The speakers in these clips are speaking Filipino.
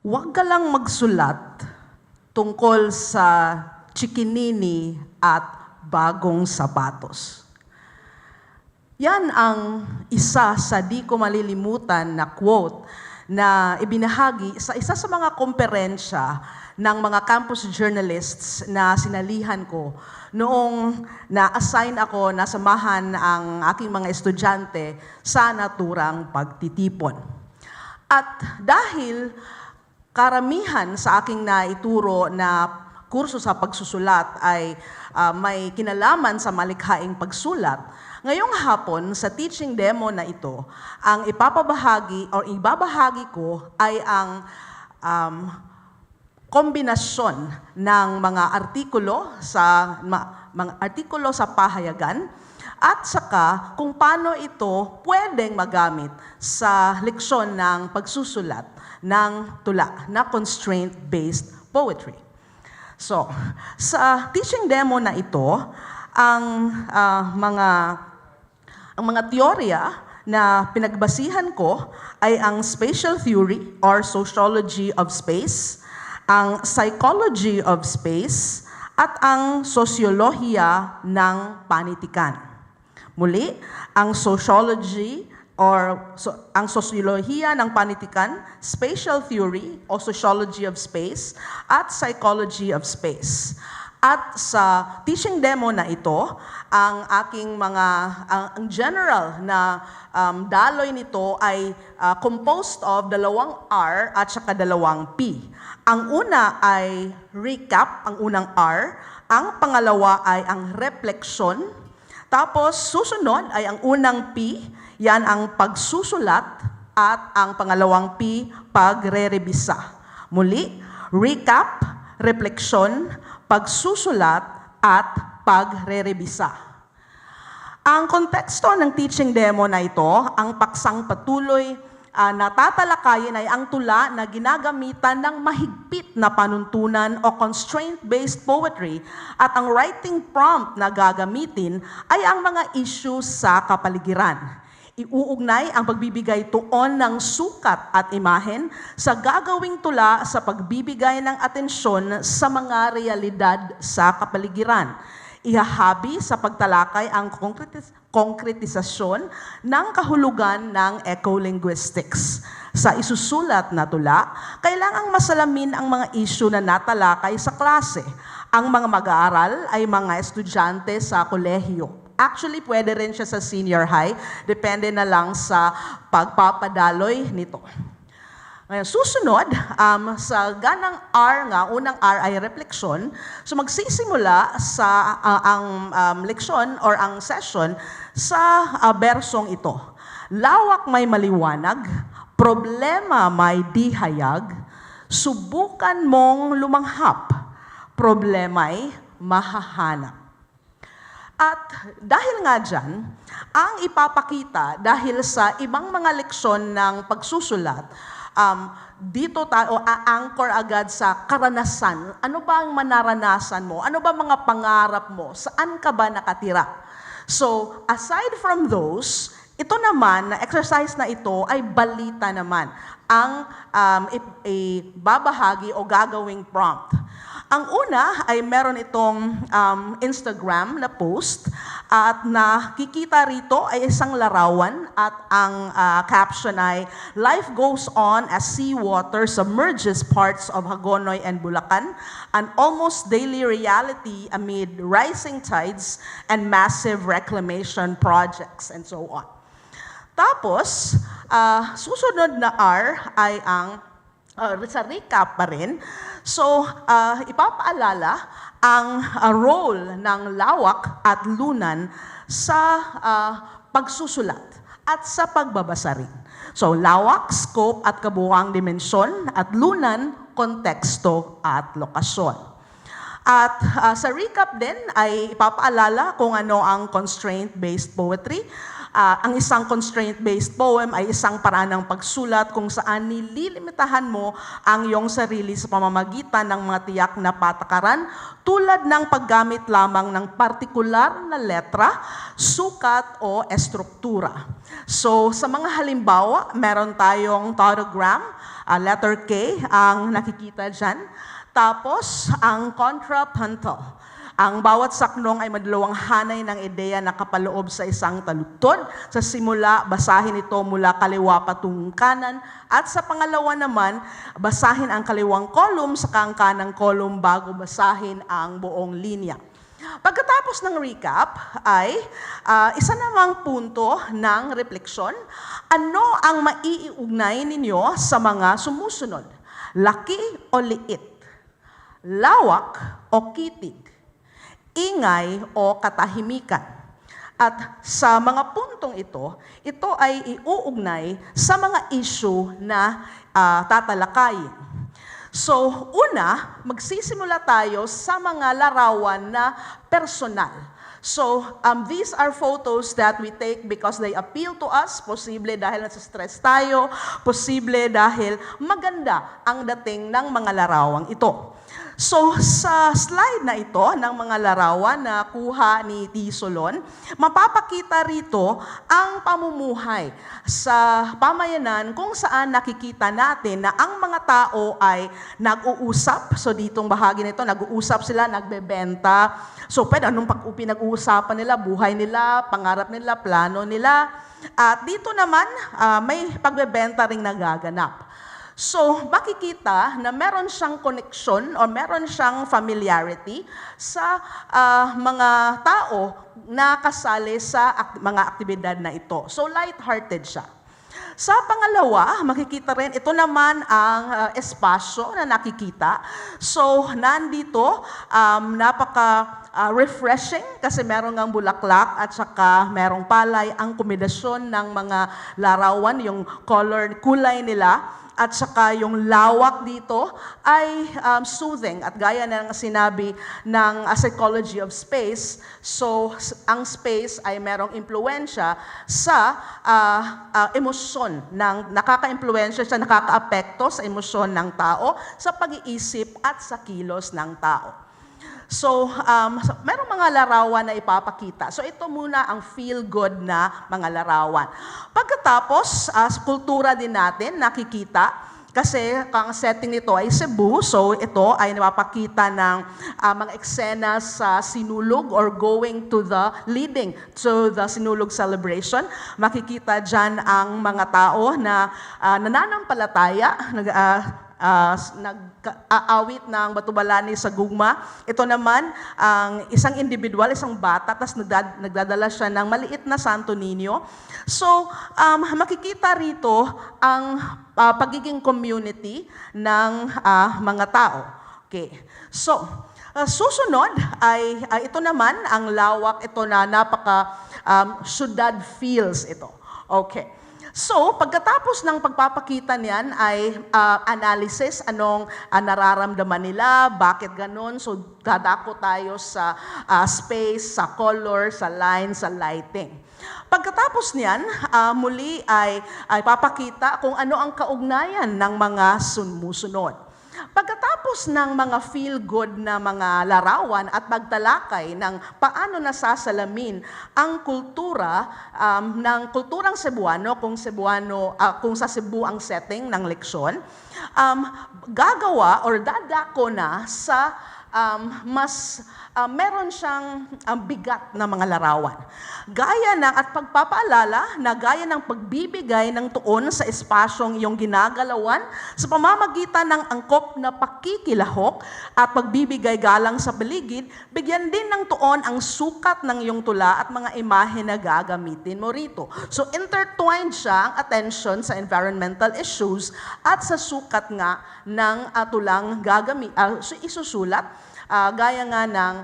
Huwag ka lang magsulat tungkol sa chikinini at bagong sapatos. Yan ang isa sa di ko malilimutan na quote na ibinahagi sa isa sa mga komperensya ng mga campus journalists na sinalihan ko noong na-assign ako na samahan ang aking mga estudyante sa naturang pagtitipon. At dahil karamihan sa aking naituro na kurso sa pagsusulat ay may kinalaman sa malikhaing pagsulat, ngayong hapon sa teaching demo na ito, ang ibabahagi ko ay ang kombinasyon ng mga artikulo sa pahayagan at saka kung paano ito pwedeng magamit sa leksyon ng pagsusulat ng tula na constraint-based poetry. So, sa teaching demo na ito, ang mga teorya na pinagbasihan ko ay ang spatial theory or sociology of space, ang psychology of space, at ang sosyolohiya ng panitikan. Muli, ang sociology ang sosyolohiya ng panitikan, spatial theory o sociology of space, at psychology of space. At sa teaching demo na ito, ang aking ang general na daloy nito ay composed of 2 R at saka 2 P. Ang una ay recap, ang unang R. Ang pangalawa ay ang reflection. Tapos susunod ay ang unang P, yan ang pagsusulat, at ang pangalawang P, pagre-rebisa. Muli, recap, refleksyon, pagsusulat, at pagre-rebisa. Ang konteksto ng teaching demo na ito, ang paksang patuloy na tatalakayin ay ang tula na ginagamitan ng mahigpit na panuntunan o constraint-based poetry, at ang writing prompt na gagamitin ay ang mga issues sa kapaligiran. Iuugnay ang pagbibigay tuon ng sukat at imahen sa gagawing tula sa pagbibigay ng atensyon sa mga realidad sa kapaligiran. Ihahabi sa pagtalakay ang konkretisasyon ng kahulugan ng ecolinguistics. Sa isusulat na tula, kailangang masalamin ang mga issue na natalakay sa klase. Ang mga mag-aaral ay mga estudyante sa kolehiyo. Actually, pwede rin siya sa senior high, depende na lang sa pagpapadaloy nito. Ngayon, susunod, sa ganang R nga, unang R ay refleksyon, so magsisimula sa ang leksyon or ang session sa bersong ito. Lawak may maliwanag, problema may dihayag, subukan mong lumanghap, problema'y mahahanap. At dahil nga dyan, ang ipapakita dahil sa ibang mga leksyon ng pagsusulat, dito tayo a-anchor agad sa karanasan. Ano ba ang manaranasan mo? Ano ba mga pangarap mo? Saan ka ba nakatira? So, aside from those, ito naman, na exercise na ito ay balita naman ang babahagi o gagawing prompt. Ang una ay meron itong Instagram na post at nakikita rito ay isang larawan at ang caption ay, "Life goes on as seawater submerges parts of Hagonoy and Bulacan, an almost daily reality amid rising tides and massive reclamation projects," and so on. Tapos, susunod na R ay ang sa recap pa rin. So, ipapaalala ang role ng lawak at lunan sa pagsusulat at sa pagbabasa rin. So, lawak, scope at kabuuang dimensyon, at lunan, konteksto at lokasyon. At sa recap din ay ipapaalala kung ano ang constraint-based poetry, ang isang constraint-based poem ay isang paraan ng pagsulat kung saan nililimitahan mo ang iyong sarili sa pamamagitan ng mga tiyak na patakaran tulad ng paggamit lamang ng partikular na letra, sukat o estruktura. So sa mga halimbawa, meron tayong tautogram, letter K ang nakikita dyan. Tapos ang contrapuntal. Ang bawat saknong ay madalawang hanay ng ideya na kapaloob sa isang taludtod. Sa simula, basahin ito mula kaliwa patungong kanan. At sa pangalawa naman, basahin ang kaliwang kolum sa kanang kolum bago basahin ang buong linya. Pagkatapos ng recap ay isa namang punto ng refleksyon. Ano ang maiiugnay ninyo sa mga sumusunod? Laki o liit? Lawak o kitid? Ingay o katahimikan. At sa mga puntong ito ay iuugnay sa mga issue na tatalakayin. So, una, magsisimula tayo sa mga larawan na personal. So, these are photos that we take because they appeal to us. Posible dahil nasa-stress tayo, posible dahil maganda ang dating ng mga larawang ito. So, sa slide na ito ng mga larawan na kuha ni T. Solon, mapapakita rito ang pamumuhay sa pamayanan kung saan nakikita natin na ang mga tao ay nag-uusap. So, ditong bahagi nito, nag-uusap sila, nagbebenta. So, pwede anong pinag-uusapan nila, buhay nila, pangarap nila, plano nila. At dito naman, may pagbebenta ring nagaganap. So, makikita na meron siyang connection o meron siyang familiarity sa mga tao na kasali sa mga aktibidad na ito. So, light-hearted siya. Sa pangalawa, makikita rin, ito naman ang espasyo na nakikita. So, nandito, napaka-refreshing kasi meron ng bulaklak at saka merong palay ang kombinasyon ng mga larawan, yung kulay nila. At saka yung lawak dito ay soothing. At gaya ng sinabi ng psychology of space, so ang space ay merong impluensya sa emosyon, nakaka-impluensya siya, nakaka-apekto sa emosyon ng tao, sa pag-iisip at sa kilos ng tao. So, merong mga larawan na ipapakita. So, ito muna ang feel-good na mga larawan. Pagkatapos, sa kultura din natin, nakikita, kasi ang setting nito ay Cebu, so ito ay napapakita ng mga eksena sa sinulog or leading to the sinulog celebration. Makikita dyan ang mga tao na nananampalataya, nag-aawit ng Batubalani sa gugma. Ito naman, ang isang individual, isang bata, tapos nagdadala siya ng maliit na Santo Niño. So, makikita rito ang pagiging community ng mga tao. Okay. So, susunod ay ito naman, ang lawak, ito na syudad feels ito. Okay. So, pagkatapos ng pagpapakita niyan ay analysis, anong nararamdaman nila, bakit ganun. So, dadako tayo sa space, sa color, sa line, sa lighting. Pagkatapos niyan, muli ay papakita kung ano ang kaugnayan ng mga sumusunod. Pagkatapos ng mga feel-good na mga larawan at pagtalakay ng paano nasasalamin ang kultura ng kulturang Cebuano, kung sa Cebu ang setting ng leksyon, gagawa or dadako na sa meron siyang bigat na mga larawan. Gaya ng at pagpapaalala na gaya ng pagbibigay ng tuon sa espasyong iyong ginagalawan sa pamamagitan ng angkop na pakikilahok at pagbibigay galang sa paligid, bigyan din ng tuon ang sukat ng iyong tula at mga imahe na gagamitin mo rito. So intertwined siya ang attention sa environmental issues at sa sukat nga ng tulang isusulat. Gaya nga ng,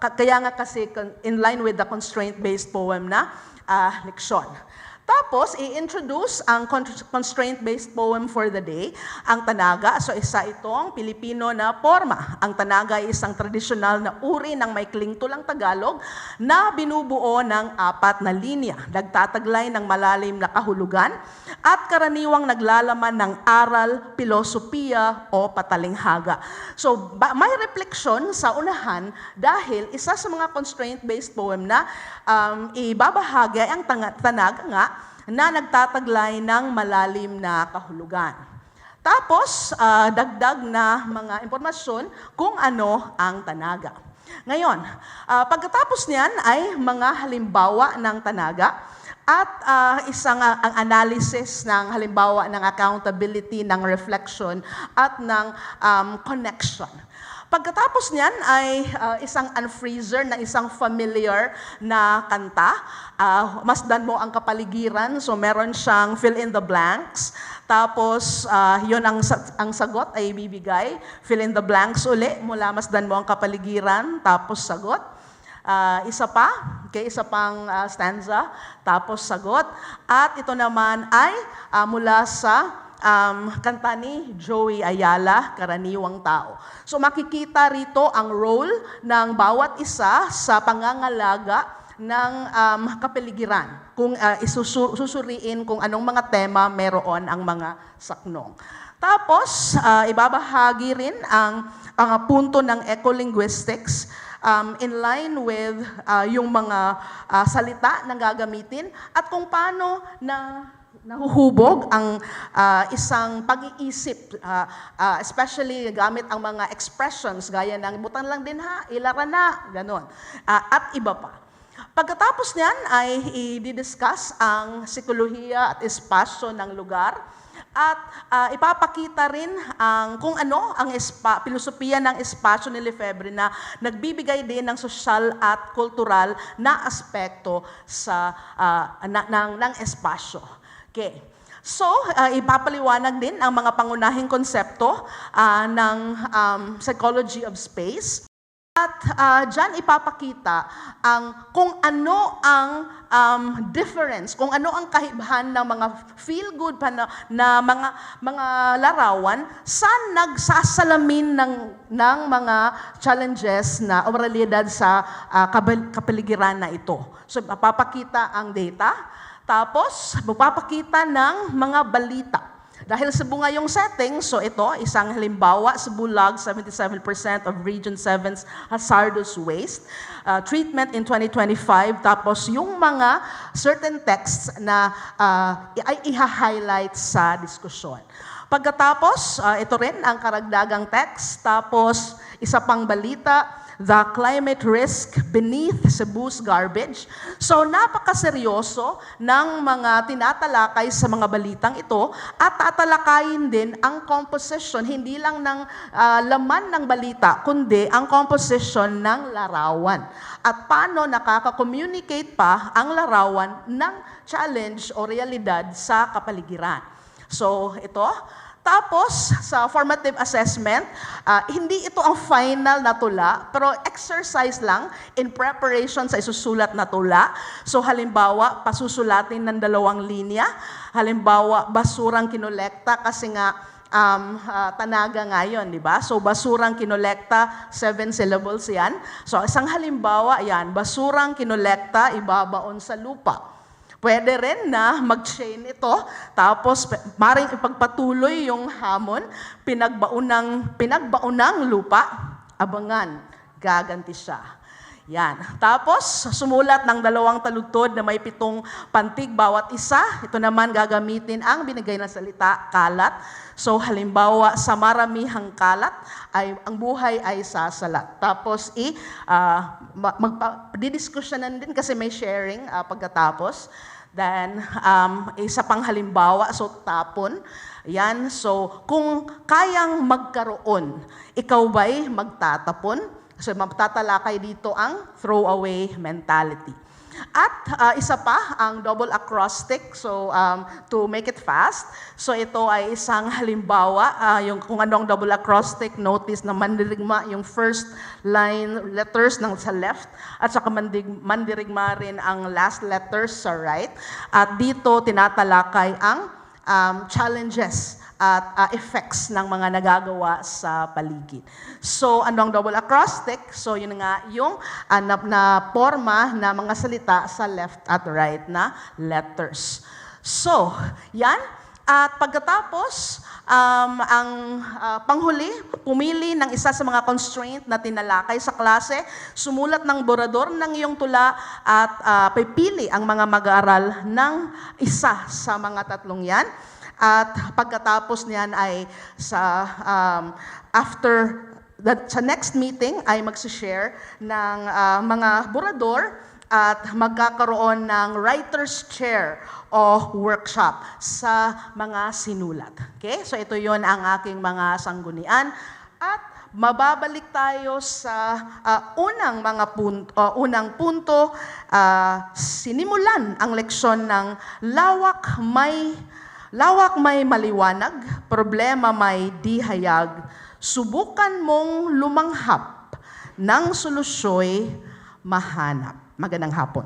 kaya nga kasi in line with the constraint-based poem na leksyon. Tapos, i-introduce ang constraint-based poem for the day, ang tanaga. So, isa itong Pilipino na forma. Ang tanaga ay isang tradisyonal na uri ng maikling tulang Tagalog na binubuo ng 4 na linya. Nagtataglay ng malalim na kahulugan at karaniwang naglalaman ng aral, pilosopiya o patalinghaga. So, may reflection sa unahan dahil isa sa mga constraint-based poem na ibabahagi ang tanaga nga na nagtataglay ng malalim na kahulugan. Tapos, dagdag na mga impormasyon kung ano ang tanaga. Ngayon, pagkatapos niyan ay mga halimbawa ng tanaga at isang ang analysis ng halimbawa ng accountability, ng reflection at ng connection. Pagkatapos niyan ay isang unfreezer na isang familiar na kanta. Masdan mo ang kapaligiran, so meron siyang fill in the blanks. Tapos, yun ang sagot ay bibigay. Fill in the blanks uli, mula masdan mo ang kapaligiran, tapos sagot. Isa pa, isa pang stanza, tapos sagot. At ito naman ay mula sa kanta ni Joey Ayala, Karaniwang Tao. So makikita rito ang role ng bawat isa sa pangangalaga ng kapaligiran. Kung susuriin kung anong mga tema meron ang mga saknong. Tapos, ibabahagi rin ang punto ng ecolinguistics in line with yung mga salita na gagamitin at kung paano nahuhubog ang isang pag-iisip, especially gamit ang mga expressions gaya ng butang lang din ha, ilara na, ganon, at iba pa. Pagkatapos niyan ay i-discuss ang psikolohiya at espasyo ng lugar at ipapakita rin kung ano ang pilosopiya ng espasyo ni Lefebvre na nagbibigay din ng sosyal at kultural na aspekto ng espasyo. Okay. So, ipapaliwanag din ang mga pangunahing konsepto ng psychology of space. At dyan ipapakita kung ano ang difference, kung ano ang kaibahan ng mga feel-good na mga larawan sa nagsasalamin ng mga challenges na o realidad sa kapaligiran na ito. So, ipapakita ang data. Tapos, magpapakita ng mga balita. Dahil sa bungayong setting, so ito, isang halimbawa sa Bulag, 77% of Region 7's hazardous waste. Treatment in 2025, tapos yung mga certain texts na ay iha-highlight sa diskusyon. Pagkatapos, ito rin ang karagdagang text, tapos isa pang balita, the climate risk beneath Cebu's garbage. So napakaseryoso ng mga tinatalakay sa mga balitang ito at tatalakayin din ang composition, hindi lang ng laman ng balita, kundi ang composition ng larawan. At paano nakaka-communicate pa ang larawan ng challenge o realidad sa kapaligiran. So ito. Tapos, sa formative assessment, hindi ito ang final na tula, pero exercise lang in preparation sa isusulat na tula. So, halimbawa, pasusulatin ng 2 linya. Halimbawa, basurang kinolekta kasi nga tanaga ngayon, di ba? So, basurang kinolekta, 7 syllables yan. So, isang halimbawa yan, basurang kinolekta, ibabaon sa lupa. Pwede rin na mag-chain ito, tapos maring ipagpatuloy yung hamon, pinagbaunang lupa, abangan, gaganti siya. Yan. Tapos, sumulat ng 2 taludtod na may 7 pantig bawat isa. Ito naman gagamitin ang binigay na salita, kalat. So, halimbawa, sa maramihang kalat, ang buhay ay sasalat. Tapos, didiskusyonan din kasi may sharing pagkatapos. Then, isa pang halimbawa, so tapon. Yan, so kung kayang magkaroon, ikaw ba'y magtatapon? So, magtatalakay dito ang throwaway mentality. At isa pa, ang double acrostic. So, to make it fast, so ito ay isang halimbawa, yung kung anong double acrostic, notice na mandirigma yung first line letters ng sa left, at saka mandirigma rin ang last letters sa right. At dito, tinatalakay ang challenges at effects ng mga nagagawa sa paligid. So, ano ang double acrostic? So, yun nga yung na forma na mga salita sa left at right na letters. So, yan. At pagkatapos, ang panghuli, pumili ng isa sa mga constraint na tinalakay sa klase, sumulat ng borador ng iyong tula at pipili ang mga mag-aaral ng isa sa mga tatlong yan. At pagkatapos niyan ay sa sa next meeting ay magsishare ng mga borador at magkakaroon ng writer's chair o workshop sa mga sinulat. Okay? So ito yon ang aking mga sanggunian. At mababalik tayo sa unang punto, sinimulan ang leksyon ng lawak may maliwanag, problema may dihayag, subukan mong lumanghap, ng solusyo'y mahanap. Magandang hapon.